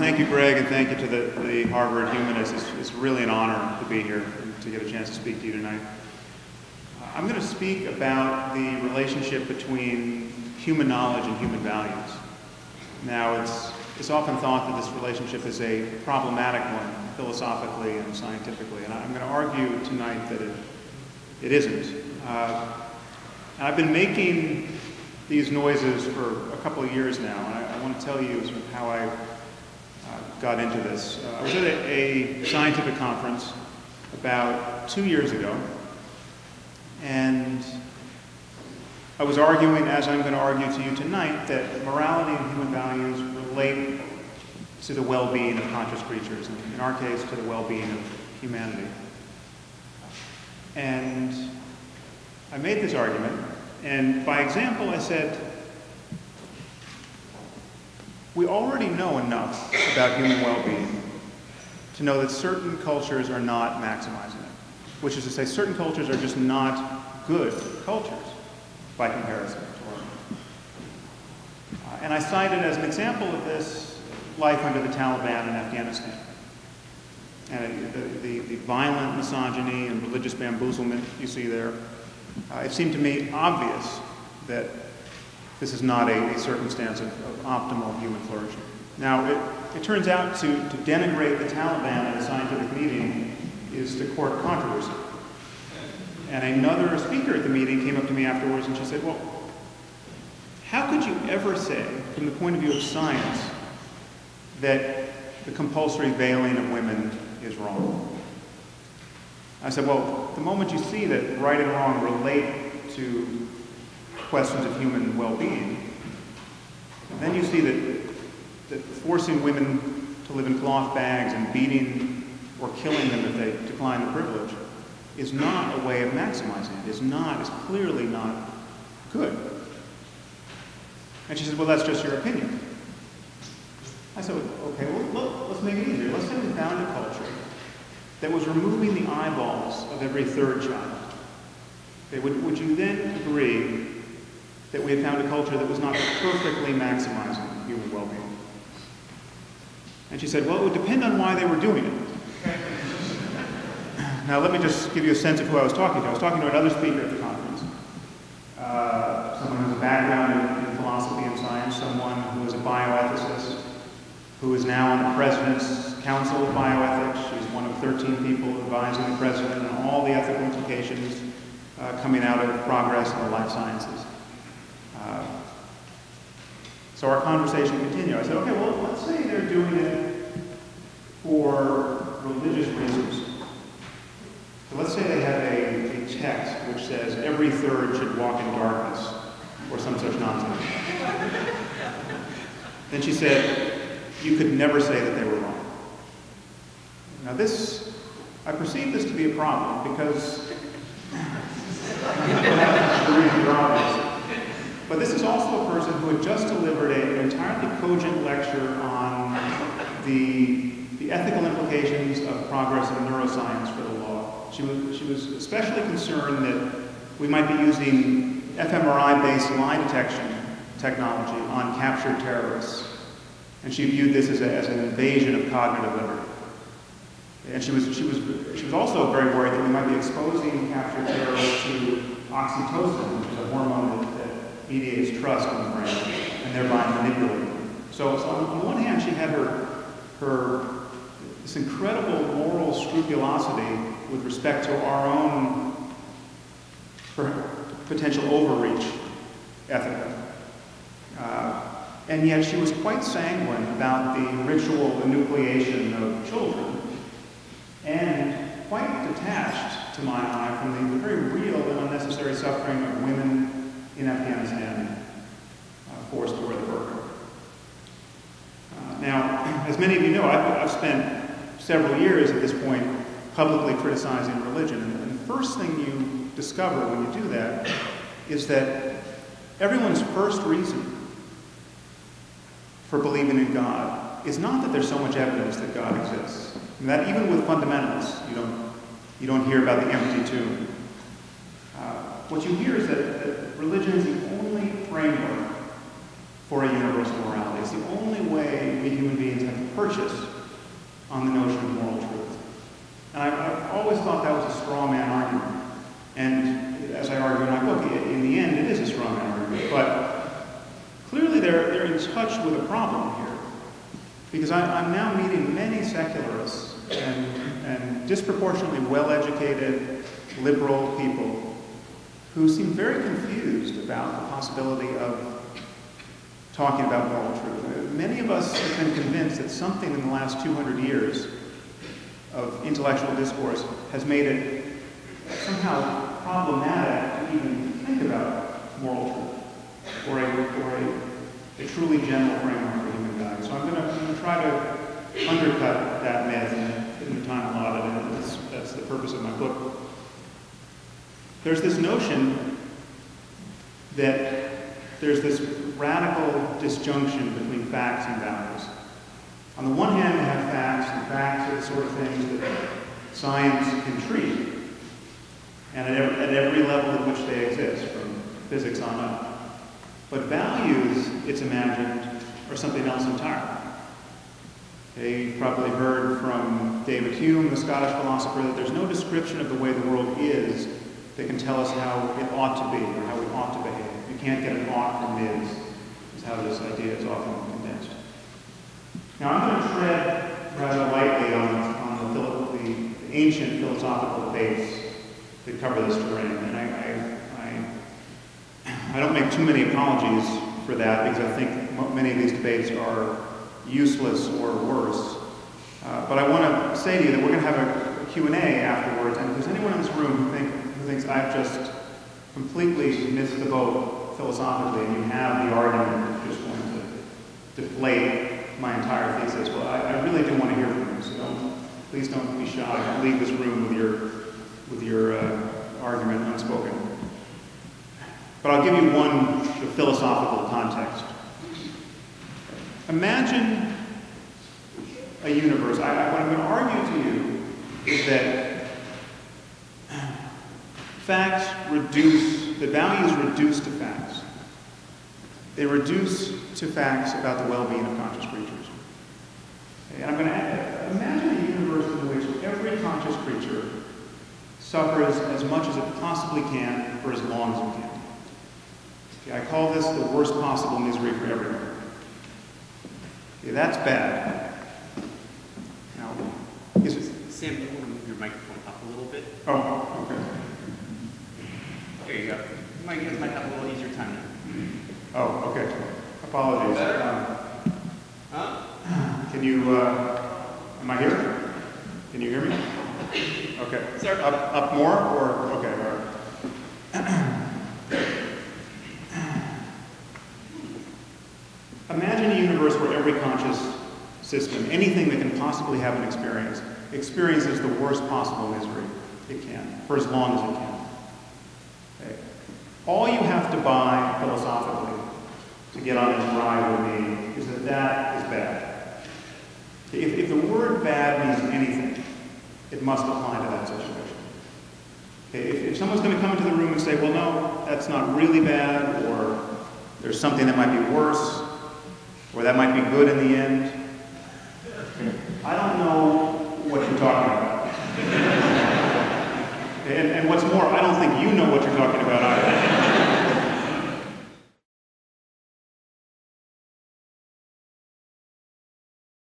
thank you, Greg, and thank you to the Harvard Humanists. It's really an honor to be here and to get a chance to speak to you tonight. I'm going to speak about the relationship between human knowledge and human values. Now, it's often thought that this relationship is a problematic one, philosophically and scientifically, and I'm going to argue tonight that it isn't. And I've been making these noises for a couple of years now, and I want to tell you sort of how I got into this. I was at a scientific conference about 2 years ago, and I was arguing, as I'm going to argue to you tonight, that morality and human values relate to the well-being of conscious creatures, and in our case, to the well-being of humanity. And I made this argument, and by example, I said, we already know enough about human well-being to know that certain cultures are not maximizing it, which is to say certain cultures are just not good cultures by comparison to our own. And I cited as an example of this life under the Taliban in Afghanistan. And the violent misogyny and religious bamboozlement you see there, it seemed to me obvious that this is not a circumstance of optimal human flourishing. Now, it turns out to denigrate the Taliban at a scientific meeting is to court controversy. And another speaker at the meeting came up to me afterwards and she said, well, how could you ever say, from the point of view of science, that the compulsory veiling of women is wrong? I said, well, the moment you see that right and wrong relate to questions of human well-being, then you see that forcing women to live in cloth bags and beating or killing them if they decline the privilege is not a way of maximizing it. It's clearly not good. And she says, well, that's just your opinion. I said, okay, well, let's make it easier. Let's say we found a culture that was removing the eyeballs of every third child. Okay, would you then agree that we had found a culture that was not perfectly maximizing human well-being? And she said, well, it would depend on why they were doing it. Now, let me just give you a sense of who I was talking to. I was talking to another speaker at the conference, someone who has a background in philosophy and science, someone who is a bioethicist, who is now on the President's Council of Bioethics. She's one of 13 people advising the President on all the ethical implications coming out of progress in the life sciences. So our conversation continued. I said, okay, well, let's say they're doing it for religious reasons. So let's say they have a text which says every third should walk in darkness, or some such nonsense. Then she said, you could never say that they were wrong. Now I perceive this to be a problem because the reason are obvious. But this is also a person who had just delivered an entirely cogent lecture on the ethical implications of progress in neuroscience for the law. She was especially concerned that we might be using fMRI-based lie detection technology on captured terrorists. And she viewed this as an invasion of cognitive liberty. And she was also very worried that we might be exposing captured terrorists to oxytocin, which is a hormone that mediates trust in the brain, and thereby manipulating them. So on the one hand, she had this incredible moral scrupulosity with respect to our own potential overreach ethically. And yet she was quite sanguine about the ritual enucleation of children, and quite detached, to my eye, from the very real and unnecessary suffering of women in Afghanistan forced to wear the burqa. Now, as many of you know, I've spent several years at this point publicly criticizing religion, and the first thing you discover when you do that is that everyone's first reason for believing in God is not that there's so much evidence that God exists. And that even with fundamentalists, you don't hear about the empty tomb. What you hear is that religion is the only framework for a universal morality. It's the only way we human beings have purchase on the notion of moral truth. And I've always thought that was a straw man argument. And as I argue in my book, in the end, it is a straw man argument. But clearly they're in touch with a problem here. Because I'm now meeting many secularists and disproportionately well-educated, liberal people who seem very confused about the possibility of talking about moral truth. Many of us have been convinced that something in the last 200 years of intellectual discourse has made it somehow problematic to even think about moral truth or a truly general framework for human value. So I'm going to try to undercut that myth in the time allotted, and that's the purpose of my book. There's this notion that there's this radical disjunction between facts and values. On the one hand, we have facts, and facts are the sort of things that science can treat, and at every level at which they exist, from physics on up. But values, it's imagined, are something else entirely. Okay, you've probably heard from David Hume, the Scottish philosopher, that there's no description of the way the world is that can tell us how it ought to be or how we ought to behave. You can't get an ought from is how this idea is often condensed. Now I'm going to tread rather lightly on the ancient philosophical debates that cover this terrain, and I don't make too many apologies for that because I think many of these debates are useless or worse. But I want to say to you that we're going to have a Q&A afterwards, and if there's anyone in this room who thinks I've just completely missed the boat philosophically and you have the argument that's just going to deflate my entire thesis, well, I really do want to hear from you, so please don't be shy. Don't leave this room with your argument unspoken. But I'll give you one philosophical context. Imagine a universe. What I'm going to argue to you is that values reduce to facts. They reduce to facts about the well-being of conscious creatures. Okay, and I'm going to imagine a universe in which every conscious creature suffers as much as it possibly can for as long as it can. Okay, I call this the worst possible misery for everyone. Okay, that's bad. Now, Sam, do you want to move your microphone up a little bit? Oh, okay. There you go. You guys might have a little easier time now. Oh, okay. Apologies. Huh? Can you, am I here? Can you hear me? Okay. Sorry. Up more, or, okay, all right. Imagine a universe where every conscious system, anything that can possibly have an experience, experiences the worst possible misery it can, for as long as it can. Okay. All you have to buy philosophically to get on this ride with me is that is bad. If the word bad means anything, it must apply to that situation. Okay. If someone's going to come into the room and say, well, no, that's not really bad, or there's something that might be worse, or that might be good in the end, I don't know what you're talking about. And what's more, I don't think you know what you're talking about either.